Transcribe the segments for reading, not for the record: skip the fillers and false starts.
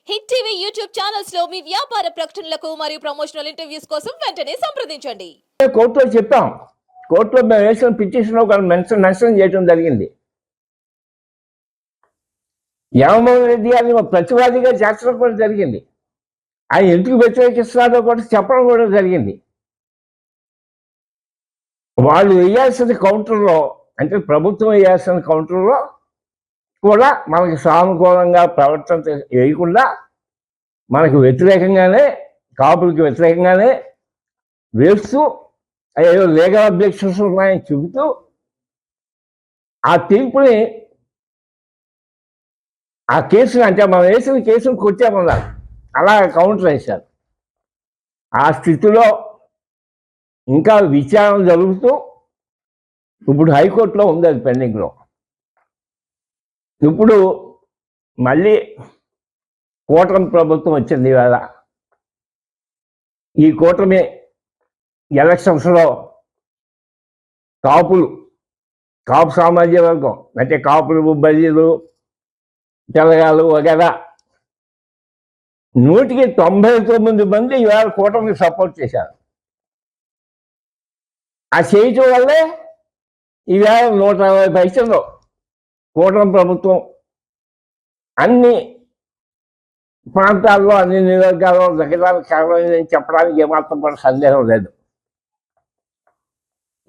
Hit TV YouTube channels లో మీ వ్యాపార ప్రకటనలకు మరియు ప్రమోషనల్ ఇంటర్వ్యూస్ కోసం వెంటనే సంప్రదించండి. కోర్టులో చెప్పాం. కోర్టులో మేము వేసిన పిటిషన్లో ఒక మెన్షన్ చేయడం జరిగింది. జగన్మోహన్ రెడ్డి గారిని ఒక ప్రతివాదిగా చేర్చడం కూడా జరిగింది. ఆయన ఎందుకు వ్యతిరేకిస్తున్నారో కూడా చెప్పడం కూడా జరిగింది. వాళ్ళు వేయాల్సిన కౌంటర్లో, అంటే ప్రభుత్వం వేయాల్సిన కౌంటర్లో కూడా మనకి సానుకూలంగా ప్రవర్తన వేయకుండా మనకు వ్యతిరేకంగానే, కాపులకి వ్యతిరేకంగానే వేస్తూ ఏదో లీగల్ అబ్జెక్షన్స్ ఉన్నాయని చెబుతూ ఆ తీర్పుని, ఆ కేసుని, అంటే మనం వేసిన కేసును కొట్టామన్నారు, అలా కౌంటర్ వేశారు. ఆ స్థితిలో ఇంకా విచారణ జరుగుతూ ఇప్పుడు హైకోర్టులో ఉంది, అది పెండింగ్లో. ఇప్పుడు మళ్ళీ కూటమి ప్రభుత్వం వచ్చింది. ఇవాళ ఈ కూటమి ఎలక్షన్స్లో కాపు సామాజిక వర్గం, అంటే కాపులు, బల్లీలు, తెలగాలు వగేరా 199 మంది ఇవాళ కూటమికి సపోర్ట్ చేశారు. ఆ చేయటం వల్లే ఈవేళ 120 పైసల్లో కూటమి ప్రభుత్వం అన్ని ప్రాంతాల్లో, అన్ని నియోజకవర్గాల్లో దగ్గడానికి కారణం చెప్పడానికి ఏమాత్రం కూడా సందేహం లేదు.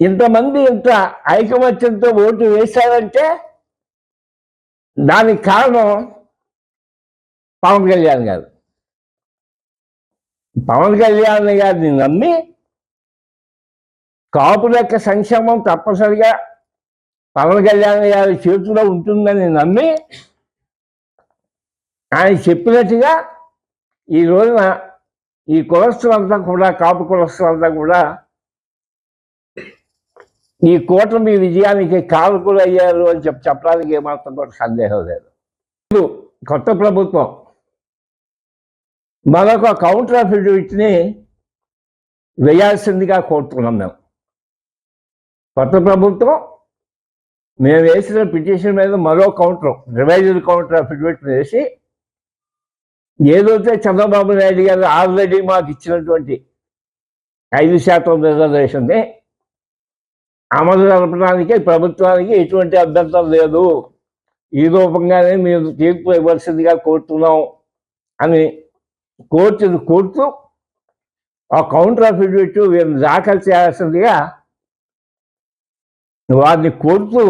ఇంతమంది ఇంత ఐకమత్యంతో ఓటు వేశారంటే దానికి కారణం పవన్ కళ్యాణ్ గారు. పవన్ కళ్యాణ్ గారిని నమ్మి కాపుల యొక్క సంక్షేమం తప్పనిసరిగా పవన్ కళ్యాణ్ గారి చేతిలో ఉంటుందని నమ్మి ఆయన చెప్పినట్టుగా ఈ రోజున ఈ కులస్తులంతా కూడా, కాపు కులస్తులంతా కూడా ఈ కూటమి విజయానికి కారకులు అయ్యారు అని చెప్పడానికి ఏమాత్రం కూడా సందేహం లేదు. ఇప్పుడు కొత్త ప్రభుత్వం మరొక కౌంటర్ అఫిడవిట్ని వేయాల్సిందిగా కోరుతున్నాం. మేము కొత్త ప్రభుత్వం మేము వేసిన పిటిషన్ మీద మరో రివైజ్డ్ కౌంటర్ అఫిడవిట్ వేసి, ఏదైతే చంద్రబాబు నాయుడు గారు ఆల్రెడీ మాకు ఇచ్చినటువంటి 5% రిజర్వేషన్ని అమలు జరపడానికి ప్రభుత్వానికి ఎటువంటి అభ్యంతరం లేదు, ఈ రూపంగానే మీరు తీర్పు ఇవ్వాల్సిందిగా కోరుతున్నాం అని కోర్టును కోరుతూ ఆ కౌంటర్ అఫిడవిట్ వీరిని దాఖలు చేయాల్సిందిగా వారిని కోరుతూ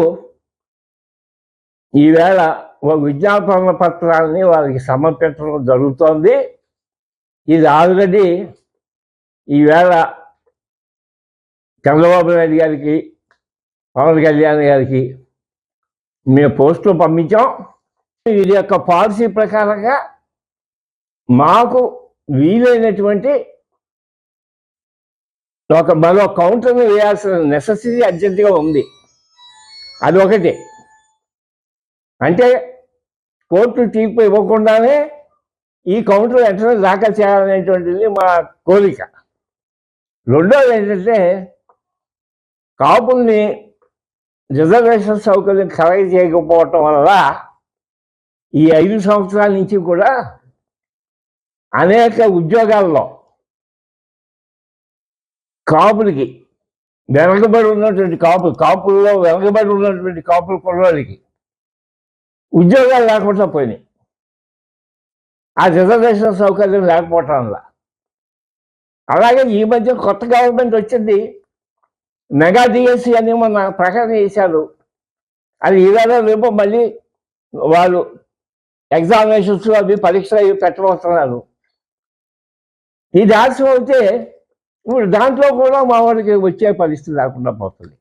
ఈవేళ ఒక విజ్ఞాపన పత్రాలని వారికి సమర్పించడం జరుగుతోంది. ఇది ఆల్రెడీ ఈవేళ చంద్రబాబు నాయుడు గారికి, పవన్ కళ్యాణ్ గారికి మేము పోస్టులు పంపించాం. వీరి యొక్క పాలసీ ప్రకారంగా మాకు వీలైనటువంటి మరో కౌంటర్ని వేయాల్సిన నెసెసిటీ అర్జెంటుగా ఉంది. అది ఒకటి. అంటే కోర్టు తీర్పు ఇవ్వకుండానే ఈ కౌంటర్ వెంటనే దాఖలు చేయాలనేటువంటిది మా కోరిక. రెండోది ఏంటంటే, కాపుల్ని రిజర్వేషన్ సౌకర్యం కలగ చేయకపోవటం వల్ల ఈ 5 సంవత్సరాల నుంచి కూడా అనేక ఉద్యోగాల్లో కాపులకి వెనకబడి ఉన్నటువంటి కాపుల్లో వెనకబడి ఉన్నటువంటి కాపుల కుర్రాళ్ళకి ఉద్యోగాలు లేకుండా పోయినాయి. ఆ రిజర్వేషన్ సౌకర్యం లేకపోవటం వల్ల. అలాగే ఈ మధ్య కొత్త గవర్నమెంట్ వచ్చింది, మెగా డిఎస్సి అని మొన్న ప్రకటన చేశారు. అది ఈవేళ రేపు మళ్ళీ వాళ్ళు ఎగ్జామినేషన్స్ అవి పరీక్షలు అవి పెట్టబోతున్నారు. ఇది ఆలస్యం అయితే ఇప్పుడు దాంట్లో కూడా మా వాడికి వచ్చే పరిస్థితి లేకుండా పోతుంది.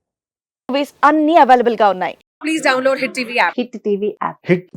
అన్ని అవైలబుల్ గా ఉన్నాయి. Please download Hit TV app. Hit TV app. Hit